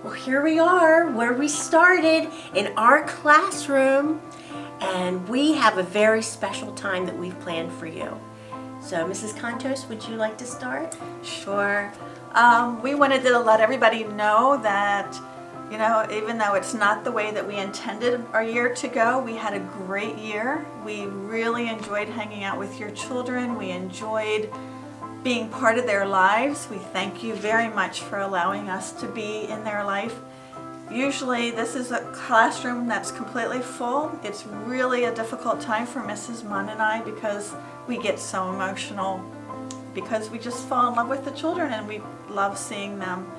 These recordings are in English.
Well, here we are where we started in our classroom, and we have a very special time that we've planned for you. So, Mrs. Kontos, would you like to start? Sure. We wanted to let everybody know that, even though it's not the way that we intended our year to go, we had a great year. We really enjoyed hanging out with your children. We enjoyed being part of their lives. We thank you very much for allowing us to be in their life. Usually this is a classroom that's completely full. It's really a difficult time for Mrs. Munn and I because we get so emotional because we just fall in love with the children and we love seeing them.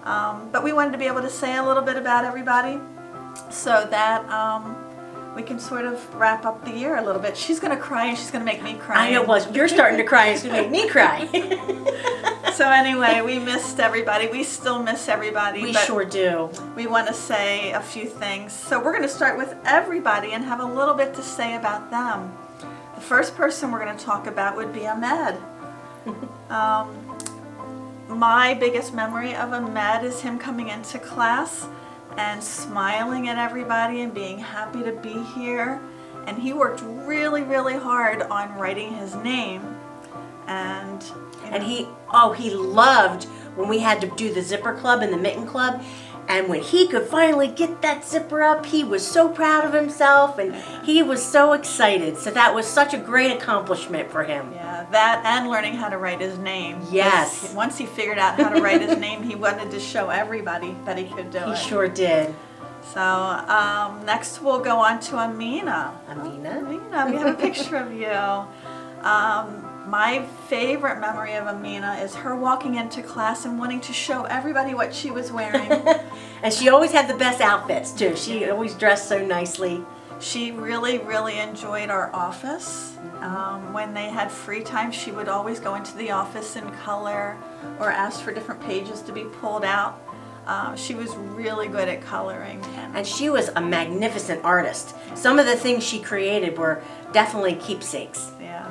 But we wanted to be able to say a little bit about everybody so that we can sort of wrap up the year a little bit. She's going to cry and she's going to make me cry. I know, well, you're starting to cry and it's going to make me cry. So anyway, we missed everybody. We still miss everybody. We sure do. We want to say a few things. So we're going to start with everybody and have a little bit to say about them. The first person we're going to talk about would be Ahmed. My biggest memory of Ahmed is him coming into class and smiling at everybody and being happy to be here. And he worked really, really hard on writing his name. And he loved when we had to do the zipper club and the mitten club. And when he could finally get that zipper up, he was so proud of himself and he was so excited. So that was such a great accomplishment for him. Yeah, that and learning how to write his name. Yes. Once he figured out how to write his name, he wanted to show everybody that he could do it. He sure did. So next we'll go on to Amina. Amina, we have a picture of you. My favorite memory of Amina is her walking into class and wanting to show everybody what she was wearing. And she always had the best outfits too. She always dressed so nicely. She really, really enjoyed our office. When they had free time, she would always go into the office and color or ask for different pages to be pulled out. She was really good at coloring. And she was a magnificent artist. Some of the things she created were definitely keepsakes. Yeah,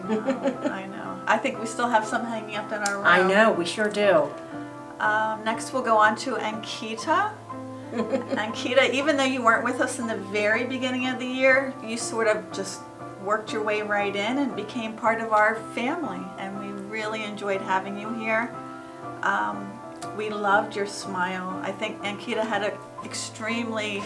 I know. I think we still have some hanging up in our room. I know, we sure do. Next we'll go on to Ankita. Ankita, even though you weren't with us in the very beginning of the year, you sort of just worked your way right in and became part of our family. And we really enjoyed having you here. We loved your smile. I think Ankita had an extremely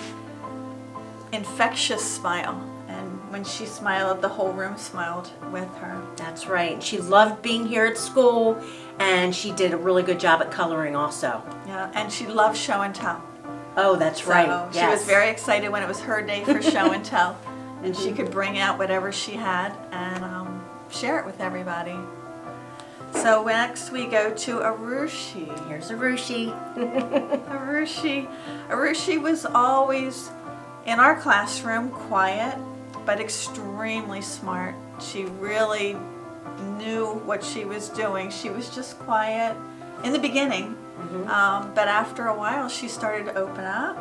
infectious smile. And when she smiled, the whole room smiled with her. That's right. She loved being here at school, and she did a really good job at coloring also. Yeah, and she loved show and tell. Oh, that's right. She was very excited when it was her day for show and tell. And she could bring out whatever she had and share it with everybody. So next we go to Arushi. Here's Arushi. Arushi was always in our classroom, quiet, but extremely smart. She really knew what she was doing. She was just quiet in the beginning, but after a while she started to open up.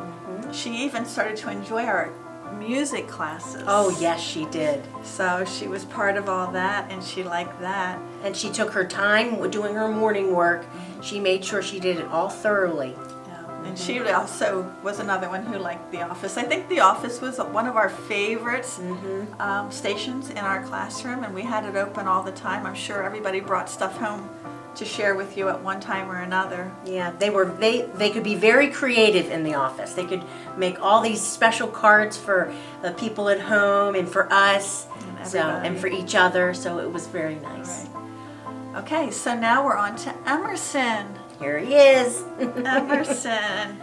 She even started to enjoy our music classes. Oh yes, she did. So she was part of all that and she liked that. And she took her time doing her morning work. She made sure she did it all thoroughly. And she also was another one who liked The Office. I think The Office was one of our favorites stations in our classroom, and we had it open all the time. I'm sure everybody brought stuff home to share with you at one time or another. Yeah, they could be very creative in The Office. They could make all these special cards for the people at home and for us and for each other, so it was very nice. Right. Okay, so now we're on to Emerson. Here he is. Emerson.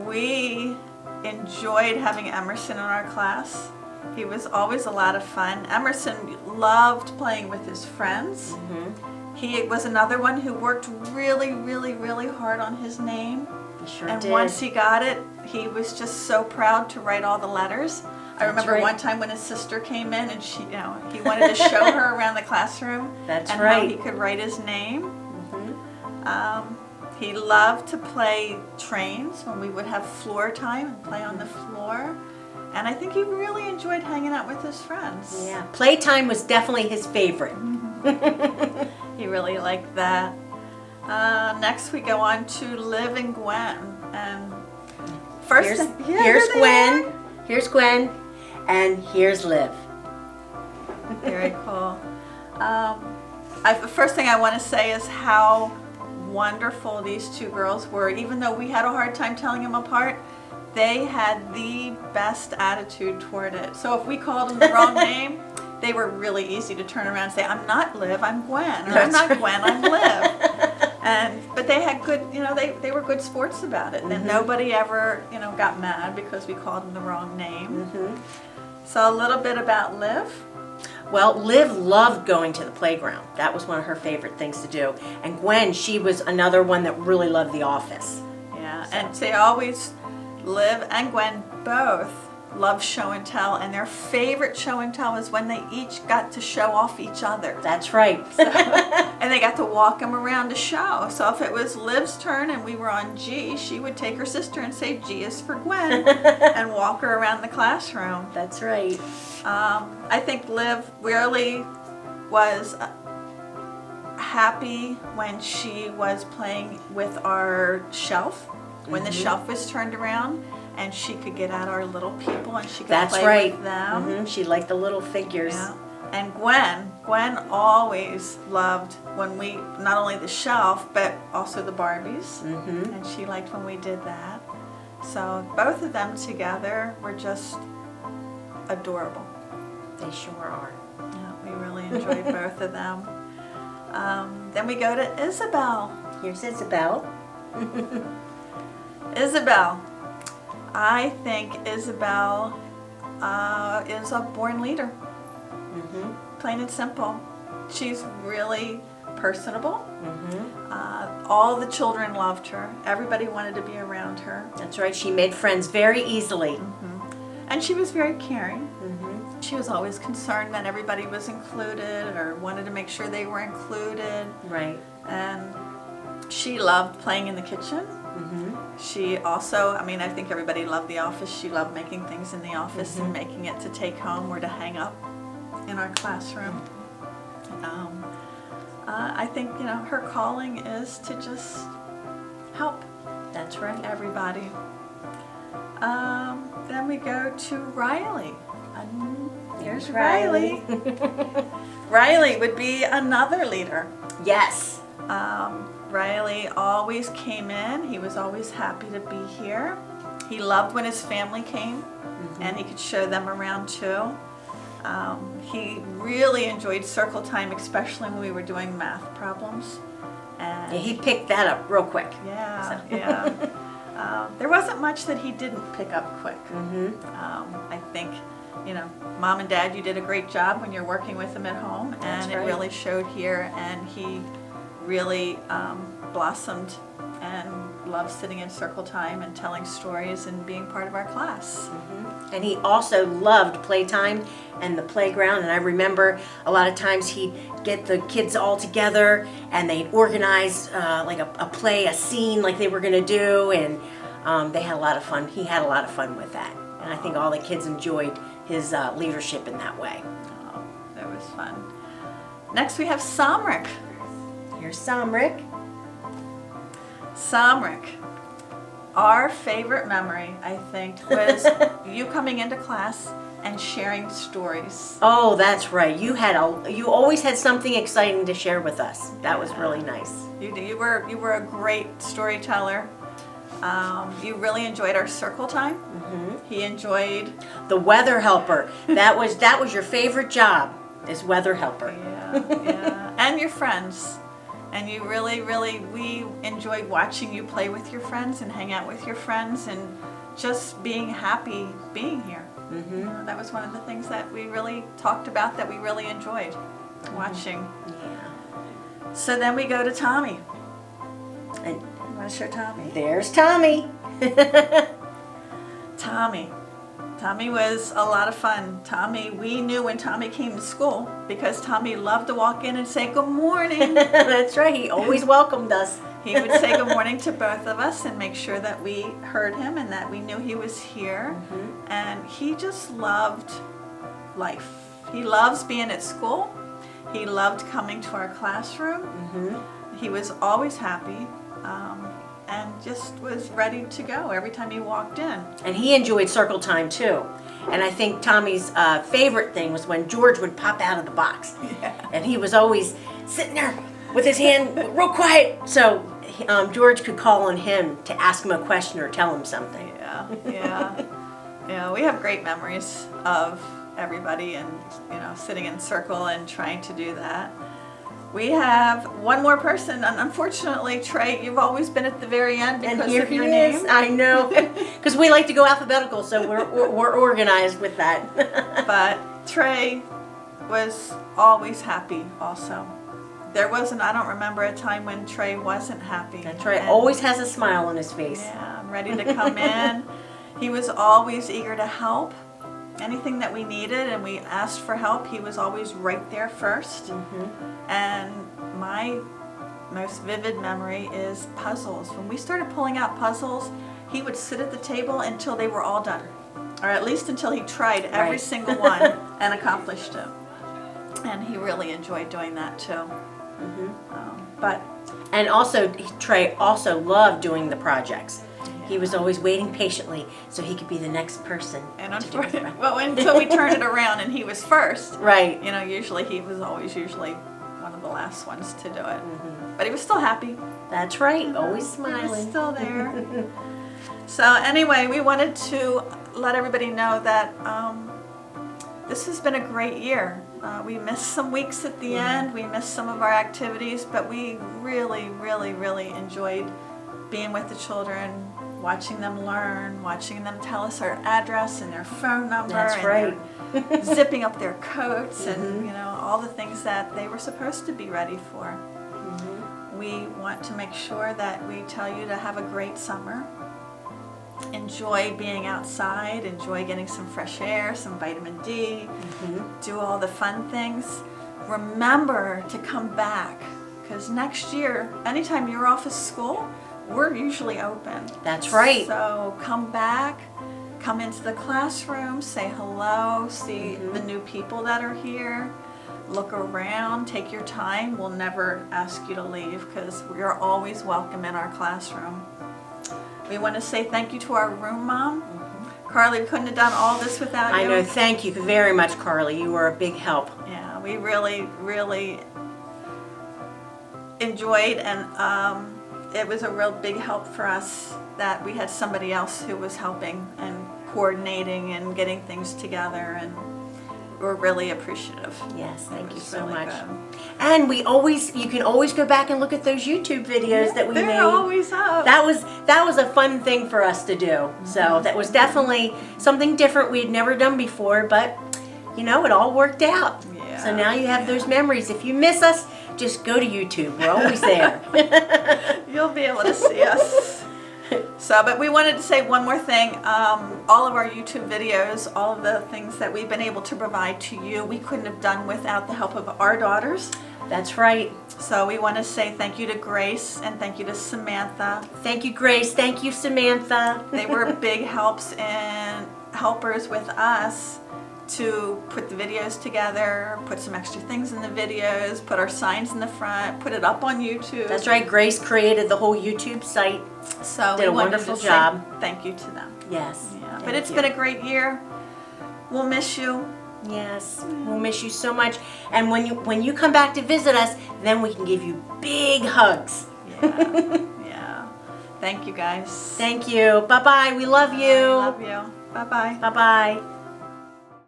We enjoyed having Emerson in our class. He was always a lot of fun. Emerson loved playing with his friends. He was another one who worked really, really, really hard on his name. He sure and did. Once he got it, he was just so proud to write all the letters. I remember one time when his sister came in and he wanted to show her around the classroom how he could write his name. He loved to play trains when we would have floor time and play on the floor. And I think he really enjoyed hanging out with his friends. Yeah, playtime was definitely his favorite. He really liked that. Next we go on to Liv and Gwen. And first, Here's, yeah, here's here they Gwen. Here's Gwen. And here's Liv. are. Very cool. The first thing I want to say is how wonderful these two girls were. Even though we had a hard time telling them apart, they had the best attitude toward it. So if we called them the wrong name, they were really easy to turn around and say, "I'm not Liv, I'm Gwen," or "I'm not Gwen, I'm Liv." But they had good, they were good sports about it, and nobody ever, got mad because we called them the wrong name. So a little bit about Liv. Well, Liv loved going to the playground. That was one of her favorite things to do. And Gwen, she was another one that really loved the office. Yeah, and they always, Liv and Gwen both love show and tell, and their favorite show and tell is when they each got to show off each other. That's right. And they got to walk them around the show. So if it was Liv's turn and we were on G, she would take her sister and say, "G is for Gwen," and walk her around the classroom. That's right. I think Liv really was happy when she was playing with our shelf, when the shelf was turned around and she could get out our little people and she could That's play right. with them. She liked the little figures. Yeah. And Gwen always loved when we, not only the shelf, but also the Barbies. And she liked when we did that. So both of them together were just adorable. They sure are. Yeah, we really enjoyed both of them. Then we go to Isabel. Here's Isabel. Isabel. I think Isabel is a born leader. Plain and simple. She's really personable. All the children loved her. Everybody wanted to be around her. That's right. She made friends very easily. And she was very caring. She was always concerned that everybody was included or wanted to make sure they were included. Right. And she loved playing in the kitchen. She also, I think everybody loved the office. She loved making things in the office and making it to take home or to hang up in our classroom. I think, her calling is to just help. That's right. Everybody. Then we go to Riley. Here's Riley. Riley would be another leader. Yes. Riley always came in. He was always happy to be here. He loved when his family came and he could show them around too. He really enjoyed circle time, especially when we were doing math problems. And Yeah, he picked that up real quick. There wasn't much that he didn't pick up quick. I think, Mom and Dad, you did a great job when you're working with him at home, and it really showed here, and he really blossomed and loved sitting in circle time and telling stories and being part of our class. And he also loved playtime and the playground. And I remember a lot of times he'd get the kids all together and they'd organize like a play, a scene like they were going to do. And they had a lot of fun. He had a lot of fun with that. And I think all the kids enjoyed his leadership in that way. Oh, that was fun. Next we have Samrik. Here's Samrik. Samrik. Our favorite memory, I think, was you coming into class and sharing stories. Oh, that's right. You always had something exciting to share with us. That was really nice. You were a great storyteller. You really enjoyed our circle time. He enjoyed the weather helper. That was your favorite job, is weather helper. Yeah. And your friends. And you we enjoyed watching you play with your friends and hang out with your friends and just being happy being here. That was one of the things that we really talked about, that we really enjoyed watching. Yeah. So then we go to Tommy. And You want to show Tommy? there's Tommy. Tommy was a lot of fun. We knew when Tommy came to school because Tommy loved to walk in and say good morning. That's right. He always welcomed us. He would say good morning to both of us and make sure that we heard him and that we knew he was here. And he just loved life. He loves being at school. He loved coming to our classroom. he was always happy, and just was ready to go every time he walked in. And he enjoyed circle time too. And I think Tommy's favorite thing was when George would pop out of the box. Yeah. And he was always sitting there with his hand real quiet. So George could call on him to ask him a question or tell him something. Yeah, yeah. Yeah, we have great memories of everybody and, sitting in circle and trying to do that. We have one more person, and unfortunately, Trey, you've always been at the very end because And here of he your is. name. I know, because we like to go alphabetical, so we're organized with that. But Trey was always happy also. There wasn't, I don't remember a time when Trey wasn't happy. That's right. And, Always has a smile on his face. yeah, I'm ready to come in. He was always eager to help. Anything that we needed and we asked for help, he was always right there first. And my most vivid memory is puzzles. When we started pulling out puzzles, he would sit at the table until they were all done, or at least until he tried every Right. single one and accomplished it. And he really enjoyed doing that too. But And also, Trey also loved doing the projects. He was always waiting patiently so he could be the next person and to do the unfortunately, project. well, until we turned it around and he was first. Right. Usually he was always one of the last ones to do it. But he was still happy. That's right. Always He was smiling. still there. So anyway, we wanted to let everybody know that this has been a great year. We missed some weeks at the end. We missed some of our activities, but we really, really, really enjoyed being with the children, watching them learn, watching them tell us our address and their phone number. That's and right. their zipping up their coats and all the things that they were supposed to be ready for. We want to make sure that we tell you to have a great summer. Enjoy being outside, enjoy getting some fresh air, some vitamin D, do all the fun things. Remember to come back, because next year, anytime you're off of school, we're usually open. That's right. So come back, come into the classroom, say hello, see the new people that are here, look around, take your time. We'll never ask you to leave because you're always welcome in our classroom. We want to say thank you to our room mom. Carly, we couldn't have done all this without you. I know. Thank you very much, Carly. You were a big help. Yeah, we really, really enjoyed, and it was a real big help for us that we had somebody else who was helping and coordinating and getting things together, and we're really appreciative. Yes, thank you was so really much. good. And you can always go back and look at those YouTube videos that we They're made. always up. That was a fun thing for us to do. So that was definitely something different we'd never done before, but it all worked out. Yeah, So now you have those memories. If you miss us, just go to YouTube. We're always there. You'll be able to see us. But we wanted to say one more thing. All of our YouTube videos, all of the things that we've been able to provide to you, we couldn't have done without the help of our daughters. That's right. So we want to say thank you to Grace and thank you to Samantha. Thank you, Grace. Thank you, Samantha. They were big helpers with us to put the videos together, put some extra things in the videos, put our signs in the front, put it up on YouTube. That's right. Grace created the whole YouTube site. So Did a we wanted wonderful to say job. thank you to them. Yes. Yeah, Thank but it's you. been a great year. We'll miss you. Yes, we'll miss you so much. And when you come back to visit us, then we can give you big hugs. Yeah. Yeah. Thank you guys. Thank you. Bye-bye. We love you. Love you. Bye-bye. Bye-bye.